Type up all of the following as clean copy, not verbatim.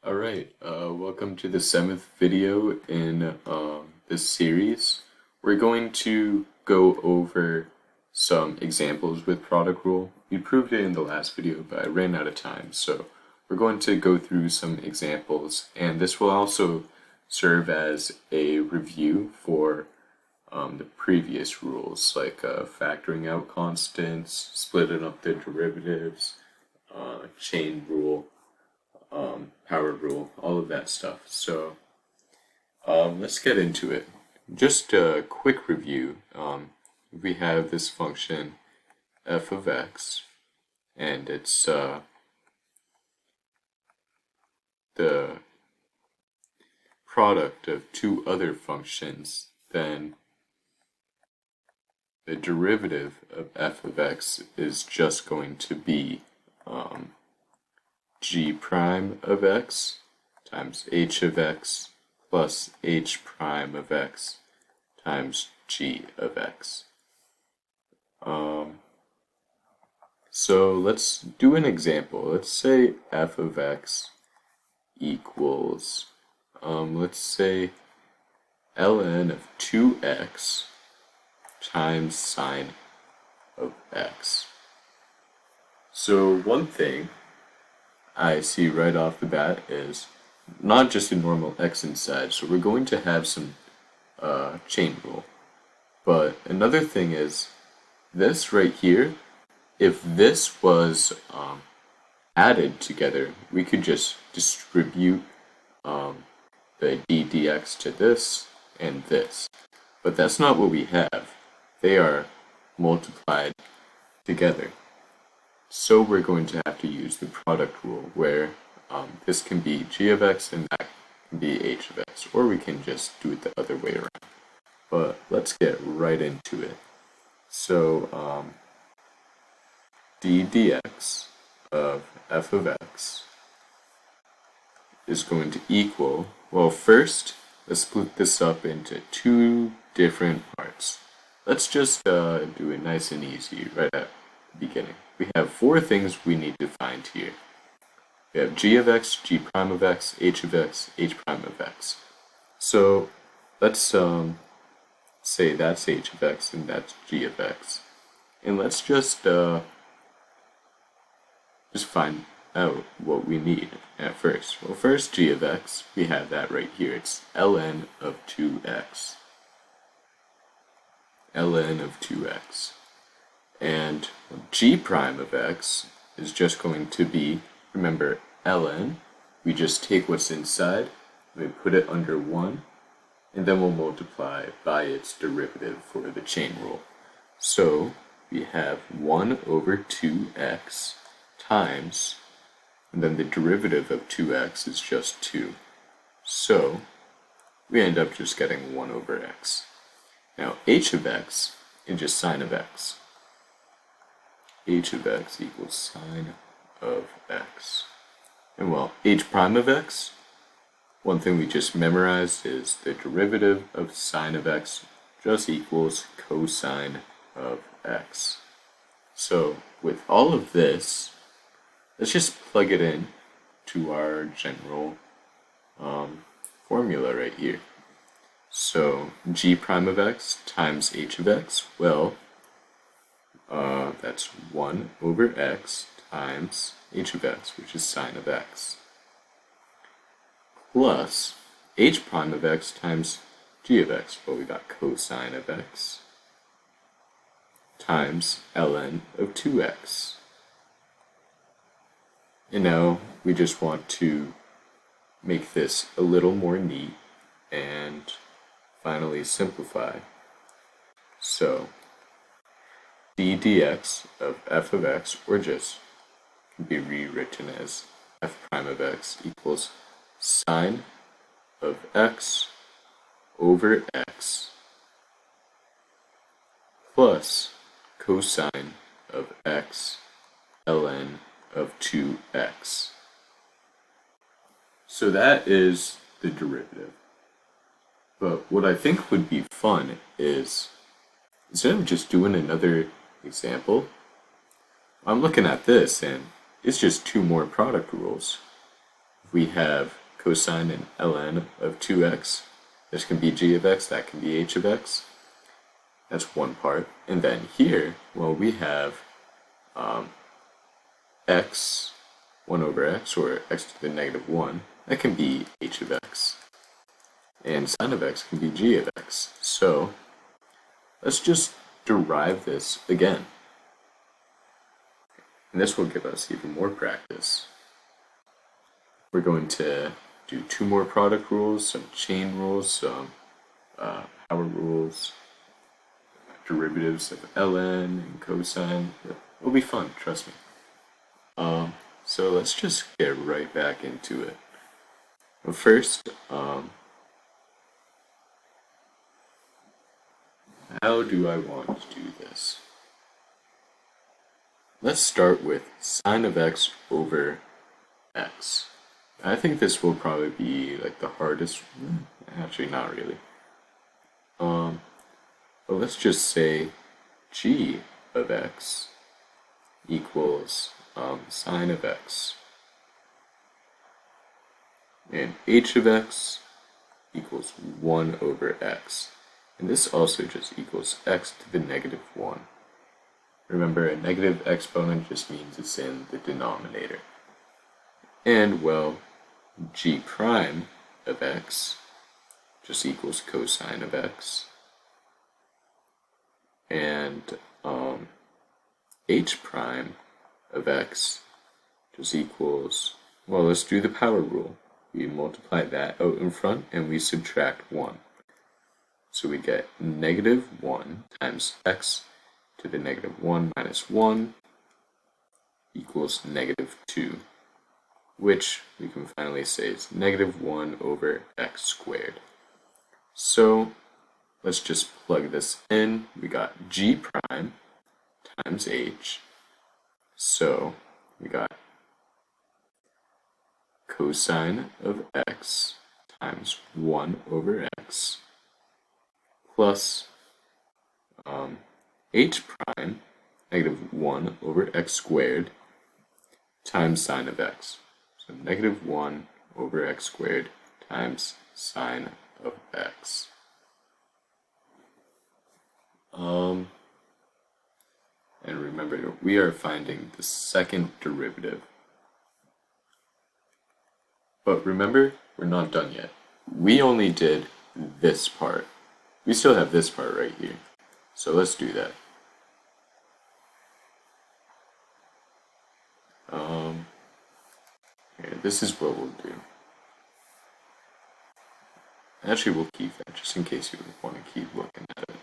Alright, welcome to the 7th video in this series. We're going to go over some examples with product rule. We proved it in the last video, but I ran out of time, so we're going to go through some examples, and this will also serve as a review for the previous rules, like factoring out constants, splitting up the derivatives, chain rule, power rule, all of that stuff. So let's get into it. Just a quick review. We have this function f of x, and it's the product of two other functions, then the derivative of f of x is just going to be g prime of x times h of x plus h prime of x times g of x. So let's do an example. Let's say f of x equals, let's say ln of 2x times sine of x. So one thing I see right off the bat is not just a normal x inside, so we're going to have some chain rule. But another thing is this right here, if this was added together, we could just distribute the d dx to this and this. But that's not what we have. They are multiplied together. So we're going to have to use the product rule where this can be g of x and that can be h of x, or we can just do it the other way around. But let's get right into it. So d dx of f of x is going to equal, well, first let's split this up into two different parts. Let's just do it nice and easy right at the beginning. We have four things we need to find here. We have g of x, g prime of x, h of x, h prime of x. So let's say that's h of x and that's g of x. And let's just find out what we need at first. Well, first g of x, we have that right here. It's ln of 2x. ln of 2x. And g prime of x is just going to be, remember, ln, we just take what's inside, we put it under 1, and then we'll multiply by its derivative for the chain rule. So we have 1 over 2x times, and then the derivative of 2x is just 2. So we end up just getting 1 over x. Now h of x is just sine of x. H of x equals sine of x. And well, h prime of x, one thing we just memorized is the derivative of sine of x just equals cosine of x. So with all of this, let's just plug it in to our general formula right here. So g prime of x times h of x, well, that's 1 over x times h of x, which is sine of x, plus h prime of x times g of x, well, we got cosine of x, times ln of 2x. And now we just want to make this a little more neat and finally simplify. So d dx of f of x, or just can be rewritten as f prime of x, equals sine of x over x plus cosine of x ln of 2x. So that is the derivative. But what I think would be fun is, instead of just doing another example, I'm looking at this and it's just two more product rules. If we have cosine and ln of 2x, this can be g of x, that can be h of x. That's one part. And then here, well, we have x, 1 over x, or x to the negative 1. That can be h of x. And sine of x can be g of x. So let's just derive this again. And this will give us even more practice. We're going to do 2 more product rules, some chain rules, some power rules, derivatives of ln and cosine. It'll be fun, trust me. So let's just get right back into it. But first, how do I want to do this? Let's start with sine of x over x. I think this will probably be like the hardest. Actually, not really. But let's just say g of x equals sine of x, and h of x equals 1 over x. And this also just equals x to the negative 1. Remember, a negative exponent just means it's in the denominator. And, well, g prime of x just equals cosine of x. And h prime of x just equals, well, let's do the power rule. We multiply that out in front and we subtract 1. So we get negative 1 times x to the negative 1 minus 1 equals negative 2, which we can finally say is negative 1 over x squared. So let's just plug this in. We got g prime times h. So we got cosine of x times 1 over x plus h prime, negative 1 over x squared, times sine of x. So negative 1 over x squared times sine of x. And remember, we are finding the second derivative. But remember, we're not done yet. We only did this part. We still have this part right here. So let's do that. Here, this is what we'll do. Actually, we'll keep that just in case you want to keep looking at it.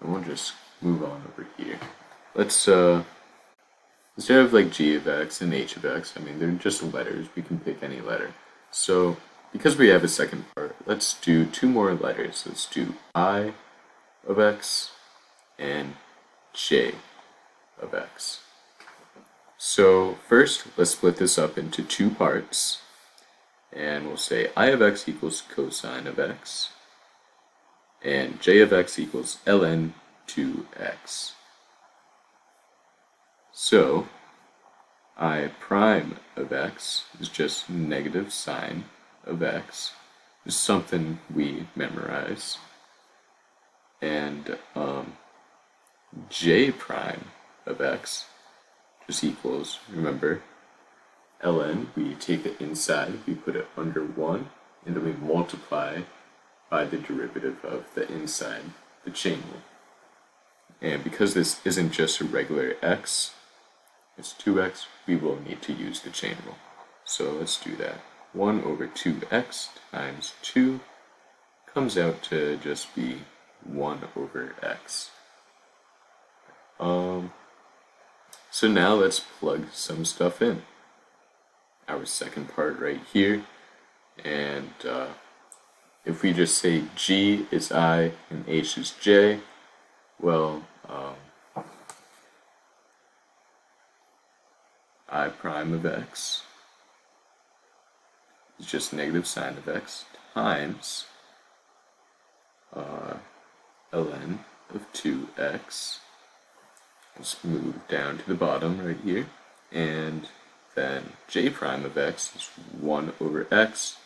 And we'll just move on over here. Let's instead of like g of x and h of x, I mean, they're just letters. We can pick any letter. So because we have a second part, let's do 2 more letters. Let's do I of x and j of x. So first, let's split this up into 2 parts. And we'll say I of x equals cosine of x, and j of x equals ln 2x. So I prime of x is just negative sine of x. It's something we memorize. And j prime of x just equals, remember, ln, we take the inside, we put it under 1, and then we multiply by the derivative of the inside, the chain rule. And because this isn't just a regular x, it's 2x, we will need to use the chain rule. So let's do that. 1 over 2x times 2 comes out to just be 1 over x. So now let's plug some stuff in. Our second part right here, and if we just say g is I and h is j, well, I prime of x is just negative sine of x times ln of 2x. Let's move down to the bottom right here, and then j prime of x is 1 over x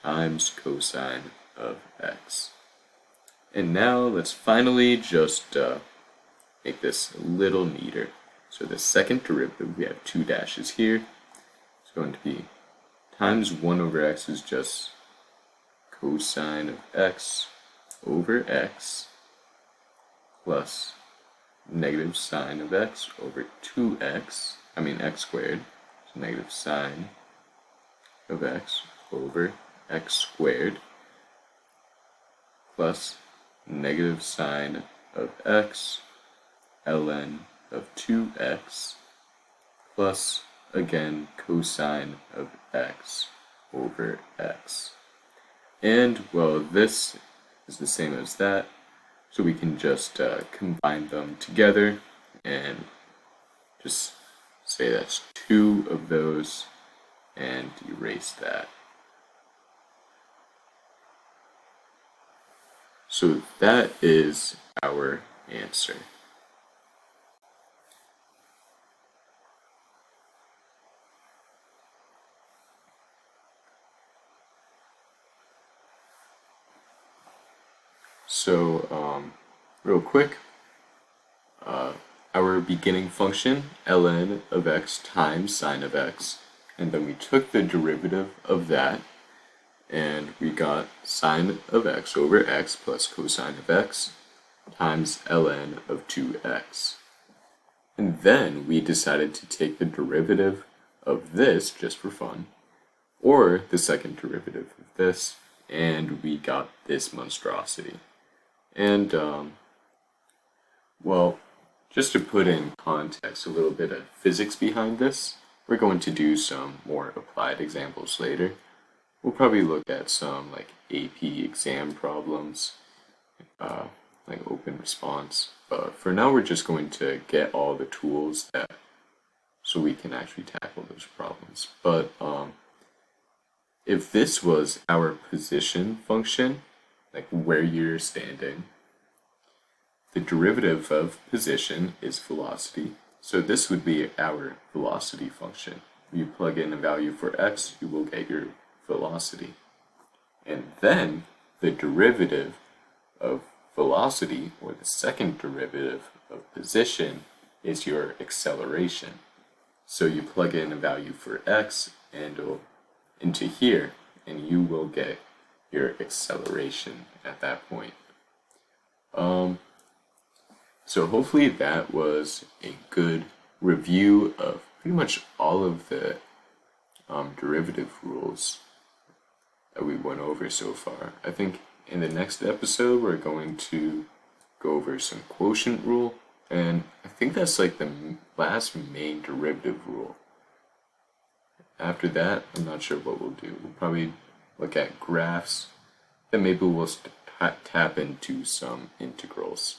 times cosine of x. And now let's finally just make this a little neater. So the second derivative, we have 2 dashes here. It's going to be times 1 over x is just cosine of x over x plus negative sine of x over 2x, x squared, so negative sine of x over x squared plus negative sine of x ln of 2x plus, again, cosine of x over x. And, well, this is the same as that, so we can just combine them together and just say that's 2 of those and erase that. So that is our answer. So, real quick, our beginning function, ln of x times sine of x, and then we took the derivative of that, and we got sine of x over x plus cosine of x times ln of 2x. And then we decided to take the derivative of this, just for fun, or the second derivative of this, and we got this monstrosity. And, well, just to put in context a little bit of physics behind this, we're going to do some more applied examples later. We'll probably look at some like AP exam problems, like open response. But for now, we're just going to get all the tools so we can actually tackle those problems. But if this was our position function, like where you're standing, the derivative of position is velocity. So this would be our velocity function. You plug in a value for x, you will get your velocity. And then the derivative of velocity, or the second derivative of position, is your acceleration. So you plug in a value for x and into here, and you will get your acceleration at that point. So hopefully that was a good review of pretty much all of the derivative rules that we went over so far. I think in the next episode we're going to go over some quotient rule, and I think that's like the last main derivative rule. After that, I'm not sure what we'll do. We'll probably look at graphs, then maybe we'll tap into some integrals.